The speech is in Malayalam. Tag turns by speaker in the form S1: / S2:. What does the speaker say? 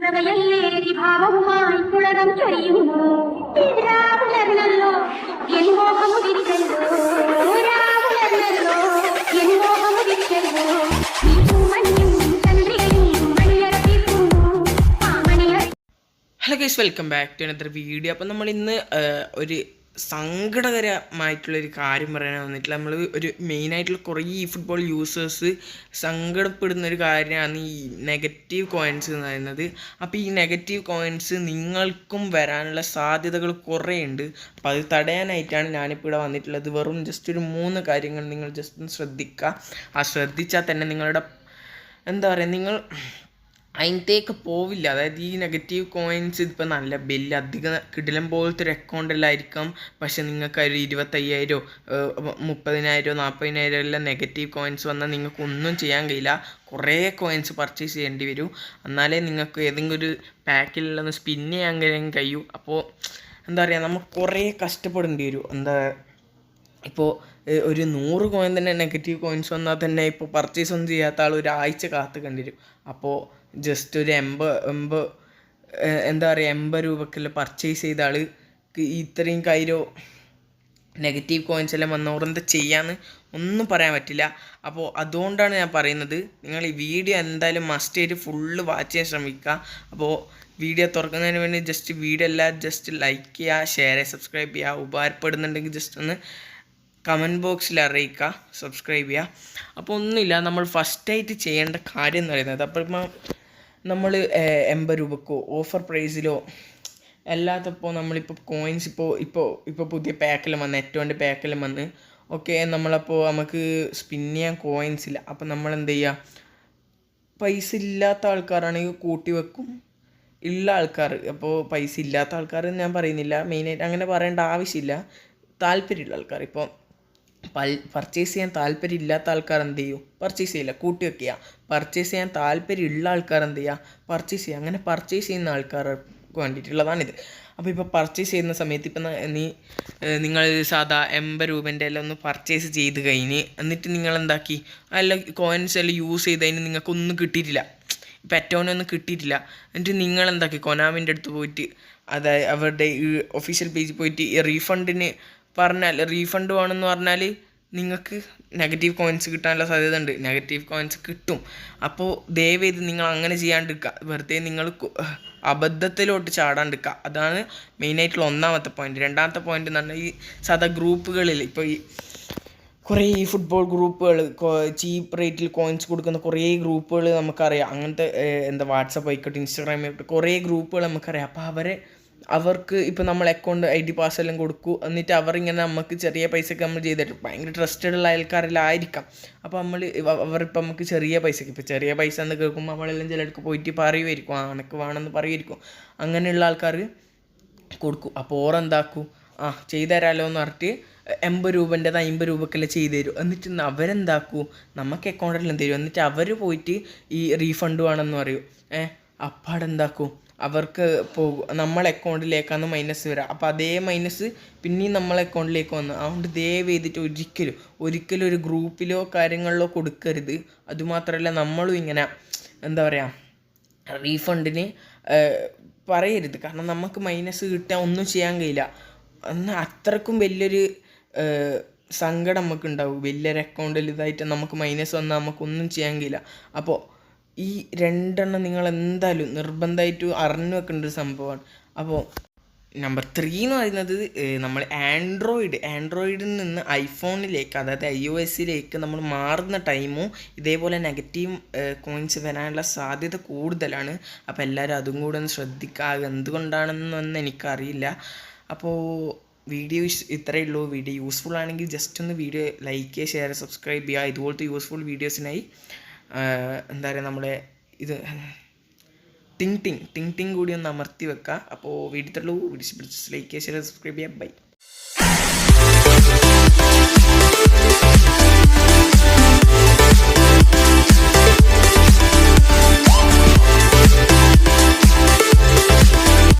S1: പ്രളയല്ലേരി ഭാവവുമായി പുളകം ചൊരിയുന്നു രാവുലർന്നല്ലോ എൻ മോഹമുദിച്ചല്ലോ രാവുലർന്നല്ലോ എൻ മോഹമുദിച്ചല്ലോ
S2: hello guys, welcome back to another video. അപ്പം നമ്മൾ ഇന്ന് ഒരു സങ്കടകരമായിട്ടുള്ളൊരു കാര്യം പറയാനാണ് വന്നിട്ടില്ല. നമ്മൾ ഒരു മെയിനായിട്ടുള്ള കുറേ ഈ ഫുട്ബോൾ യൂസേഴ്സ് സങ്കടപ്പെടുന്നൊരു കാര്യമാണ് ഈ നെഗറ്റീവ് കോയിൻസ് എന്ന് പറയുന്നത്. അപ്പോൾ ഈ നെഗറ്റീവ് കോയിൻസ് നിങ്ങൾക്കും വരാനുള്ള സാധ്യതകൾ കുറേ ഉണ്ട്. അപ്പോൾ അത് തടയാനായിട്ടാണ് ഞാനിപ്പോൾ ഇവിടെ വന്നിട്ടുള്ളത്. വെറും ജസ്റ്റ് ഒരു 3 കാര്യങ്ങൾ നിങ്ങൾ ജസ്റ്റ് ഒന്ന് ശ്രദ്ധിക്കുക. ആ ശ്രദ്ധിച്ചാൽ തന്നെ നിങ്ങളുടെ എന്താ പറയുക, നിങ്ങൾ അതിനത്തേക്ക് പോവില്ല. അതായത് ഈ നെഗറ്റീവ് കോയിൻസ് ഇപ്പോൾ നല്ല ബില്ല് അധികം കിടിലം പോലത്തെ ഒരു അക്കൗണ്ടിലായിരിക്കാം, പക്ഷെ നിങ്ങൾക്ക് ഒരു 25,000 30,000 40,000 എല്ലാം നെഗറ്റീവ് കോയിൻസ് വന്നാൽ നിങ്ങൾക്ക് ഒന്നും ചെയ്യാൻ കഴിയില്ല. കുറേ കോയിൻസ് പർച്ചേസ് ചെയ്യേണ്ടി വരും, എന്നാലേ നിങ്ങൾക്ക് ഏതെങ്കിലും ഒരു പാക്കിലുള്ളൊന്ന് സ്പിൻ ചെയ്യാൻ കഴിയും. അപ്പോൾ എന്താ പറയുക, നമുക്ക് കുറേ കഷ്ടപ്പെടേണ്ടി വരും. ഇപ്പോൾ ഒരു 100 കോയിൻ തന്നെ നെഗറ്റീവ് കോയിൻസ് വന്നാൽ തന്നെ ഇപ്പോൾ പർച്ചേസ് ഒന്നും ചെയ്യാത്ത ആൾ ഒരാഴ്ച കാത്ത് കണ്ടിരും. അപ്പോൾ ജസ്റ്റ് ഒരു 80 രൂപക്കെല്ലാം പർച്ചേസ് ചെയ്ത ആൾ ഇത്രയും കയ്യിലോ നെഗറ്റീവ് കോയിൻസ് എല്ലാം വന്നവർ എന്താ ചെയ്യാമെന്ന് ഒന്നും പറയാൻ പറ്റില്ല. അപ്പോൾ അതുകൊണ്ടാണ് ഞാൻ പറയുന്നത്, നിങ്ങൾ ഈ വീഡിയോ എന്തായാലും മസ്റ്റ് ആയിട്ട് ഫുള്ള് വാച്ച് ചെയ്യാൻ ശ്രമിക്കുക. അപ്പോൾ വീഡിയോ തുറക്കുന്നതിന് വേണ്ടി ജസ്റ്റ് വീഡിയോ എല്ലാം ജസ്റ്റ് ലൈക്ക് ചെയ്യുക, ഷെയർ ചെയ്യുക, സബ്സ്ക്രൈബ് ചെയ്യുക. ഉപകാരപ്പെടുന്നുണ്ടെങ്കിൽ ജസ്റ്റ് ഒന്ന് കമൻറ്റ് ബോക്സിൽ അറിയിക്കുക, സബ്സ്ക്രൈബ് ചെയ്യുക. അപ്പോൾ ഒന്നുമില്ല, നമ്മൾ ഫസ്റ്റായിട്ട് ചെയ്യേണ്ട കാര്യം എന്ന് പറയുന്നത്, അപ്പോൾ ഇപ്പം നമ്മൾ 80 രൂപക്കോ ഓഫർ പ്രൈസിലോ അല്ലാത്തപ്പോൾ നമ്മളിപ്പോൾ കോയിൻസ് ഇപ്പോൾ പുതിയ പാക്കെല്ലാം വന്ന് ഏറ്റവും പാക്കെല്ലാം വന്ന് ഓക്കെ, നമ്മളപ്പോൾ നമുക്ക് സ്പിൻ ചെയ്യാൻ കോയിൻസ് ഇല്ല. അപ്പോൾ നമ്മൾ എന്ത് ചെയ്യുക, പൈസ ഇല്ലാത്ത ആൾക്കാരാണെങ്കിൽ കൂട്ടി വെക്കും. ഉള്ള ആൾക്കാർ, അപ്പോൾ പൈസ ഇല്ലാത്ത ആൾക്കാർ ഞാൻ പറയുന്നില്ല, മെയിനായിട്ട് അങ്ങനെ പറയേണ്ട ആവശ്യമില്ല. താല്പര്യമുള്ള ആൾക്കാർ, ഇപ്പോൾ പർച്ചേസ് ചെയ്യാൻ താല്പര്യമില്ലാത്ത ആൾക്കാർ എന്ത് ചെയ്യും, പർച്ചേസ് ചെയ്യില്ല, കൂട്ടി വെക്കുക. പർച്ചേസ് ചെയ്യാൻ താല്പര്യമുള്ള ആൾക്കാർ എന്ത് ചെയ്യുക, പർച്ചേസ് ചെയ്യുക. അങ്ങനെ പർച്ചേസ് ചെയ്യുന്ന ആൾക്കാർക്ക് വേണ്ടിയിട്ടുള്ളതാണിത്. അപ്പോൾ ഇപ്പോൾ പർച്ചേസ് ചെയ്യുന്ന സമയത്ത് ഇപ്പം നിങ്ങൾ സാധാ 80 രൂപേൻ്റെ എല്ലാം ഒന്ന് പർച്ചേസ് ചെയ്ത് കഴിഞ്ഞ് എന്നിട്ട് നിങ്ങൾ എന്താക്കി, അല്ല കോയിൻസ് എല്ലാം യൂസ് ചെയ്തതിന് നിങ്ങൾക്കൊന്നും കിട്ടിയിട്ടില്ല, ഇപ്പോൾ ഏറ്റവും കിട്ടിയിട്ടില്ല. എന്നിട്ട് നിങ്ങൾ എന്താക്കി, കൊനാമിൻ്റെ അടുത്ത് പോയിട്ട് അതായത് അവരുടെ ഈ ഒഫീഷ്യൽ പേജിൽ പോയിട്ട് ഈ റീഫണ്ടിന് പറഞ്ഞാൽ, റീഫണ്ട് വേണമെന്ന് പറഞ്ഞാൽ നിങ്ങൾക്ക് നെഗറ്റീവ് കോയിൻസ് കിട്ടാനുള്ള സാധ്യത ഉണ്ട്. നെഗറ്റീവ് കോയിൻസ് കിട്ടും. അപ്പോൾ ദയവേത് നിങ്ങൾ അങ്ങനെ ചെയ്യാണ്ടിരിക്കുക, വെറുതെ നിങ്ങൾ അബദ്ധത്തിലോട്ട് ചാടാണ്ടിരിക്കുക. അതാണ് മെയിനായിട്ടുള്ള ഒന്നാമത്തെ പോയിൻറ്റ്. രണ്ടാമത്തെ പോയിൻ്റ് എന്ന് പറഞ്ഞാൽ, ഈ സാധാ ഗ്രൂപ്പുകളിൽ ഇപ്പോൾ ഈ കുറേ ഈ ഫുട്ബോൾ ഗ്രൂപ്പുകൾ, ചീപ്പ് റേറ്റിൽ കോയിൻസ് കൊടുക്കുന്ന കുറേ ഗ്രൂപ്പുകൾ നമുക്കറിയാം. അങ്ങനത്തെ വാട്സപ്പ് ആയിക്കോട്ടെ, ഇൻസ്റ്റാഗ്രാം ആയിക്കോട്ടെ, കുറേ ഗ്രൂപ്പുകൾ നമുക്കറിയാം. അപ്പോൾ അവർക്ക് ഇപ്പോൾ നമ്മൾ അക്കൗണ്ട് ID പാസ്സെല്ലാം കൊടുക്കും, എന്നിട്ട് അവരിങ്ങനെ നമുക്ക് ചെറിയ പൈസക്ക് നമ്മൾ ചെയ്തിട്ട് ഭയങ്കര ട്രസ്റ്റഡുള്ള അയൽക്കാരെല്ലാമായിരിക്കാം. അപ്പോൾ അവരിപ്പോൾ നമുക്ക് ചെറിയ പൈസക്ക്, ഇപ്പോൾ ചെറിയ പൈസ എന്ന് കേൾക്കുമ്പോൾ നമ്മളെല്ലാം ചിലർക്ക് പോയിട്ട് പറയുമായിരിക്കും, എനിക്ക് വേണമെന്ന് പറയുമായിരിക്കും. അങ്ങനെയുള്ള ആൾക്കാർ കൊടുക്കും. അപ്പോൾ ഓരെന്താക്കും, ചെയ്തു തരാമല്ലോ എന്ന് പറഞ്ഞിട്ട് 80 രൂപേൻ്റെത് 50 രൂപക്കെല്ലാം ചെയ്തു തരും. എന്നിട്ട് അവരെന്താക്കും, നമുക്ക് അക്കൗണ്ടിലെല്ലാം തരും. എന്നിട്ട് അവർ പോയിട്ട് ഈ റീഫണ്ട് വേണമെന്ന് പറയും. അപ്പാടെന്താക്കും, അവർക്ക് നമ്മളെ അക്കൗണ്ടിലേക്കാണ് മൈനസ് വരിക. അപ്പോൾ അതേ മൈനസ് പിന്നെയും നമ്മളെ അക്കൗണ്ടിലേക്ക് വന്നു. അതുകൊണ്ട് ദയവ് ചെയ്തിട്ട് ഒരിക്കലും ഒരു ഗ്രൂപ്പിലോ കാര്യങ്ങളിലോ കൊടുക്കരുത്. അതുമാത്രമല്ല, നമ്മളും ഇങ്ങനെ എന്താ പറയുക, റീഫണ്ടിന് പറയരുത്. കാരണം നമുക്ക് മൈനസ് കിട്ടാൻ ഒന്നും ചെയ്യാൻ കഴിയില്ല. എന്നാൽ അത്രക്കും വലിയൊരു സങ്കടം നമുക്കുണ്ടാവും. വലിയൊരു അക്കൗണ്ടിൽ ഇതായിട്ട് നമുക്ക് മൈനസ് വന്നാൽ നമുക്കൊന്നും ചെയ്യാൻ കഴിയില്ല. അപ്പോൾ ഈ 2 നിങ്ങൾ എന്തായാലും നിർബന്ധമായിട്ട് അറിഞ്ഞു വെക്കേണ്ട ഒരു സംഭവമാണ്. അപ്പോൾ നമ്പർ 3 എന്ന് പറയുന്നത്, നമ്മൾ ആൻഡ്രോയിഡിൽ നിന്ന് ഐഫോണിലേക്ക്, അതായത് iOSലേക്ക് നമ്മൾ മാറുന്ന ടൈമും ഇതേപോലെ നെഗറ്റീവ് കോയിൻസ് വരാനുള്ള സാധ്യത കൂടുതലാണ്. അപ്പോൾ എല്ലാവരും അതും കൂടെ ഒന്ന് ശ്രദ്ധിക്കുക. എന്തുകൊണ്ടാണെന്നൊന്നും എനിക്കറിയില്ല. അപ്പോൾ വീഡിയോ ഇത്രയേ ഉള്ളൂ. വീഡിയോ യൂസ്ഫുൾ ആണെങ്കിൽ ജസ്റ്റ് ഒന്ന് വീഡിയോ ലൈക്ക് ചെയ്യുക, ഷെയർ, സബ്സ്ക്രൈബ് ചെയ്യുക. ഇതുപോലത്തെ യൂസ്ഫുൾ വീഡിയോസിനായി എന്താ പറയുക, നമ്മളെ ഇത് ടിങ് കൂടി ഒന്ന് അമർത്തി വെക്കുക. അപ്പോൾ വീഡിയോ ലൈക്ക് ചെയ്യുക, ഷെയർ, സബ്സ്ക്രൈബ് ചെയ്യുക. ബൈ.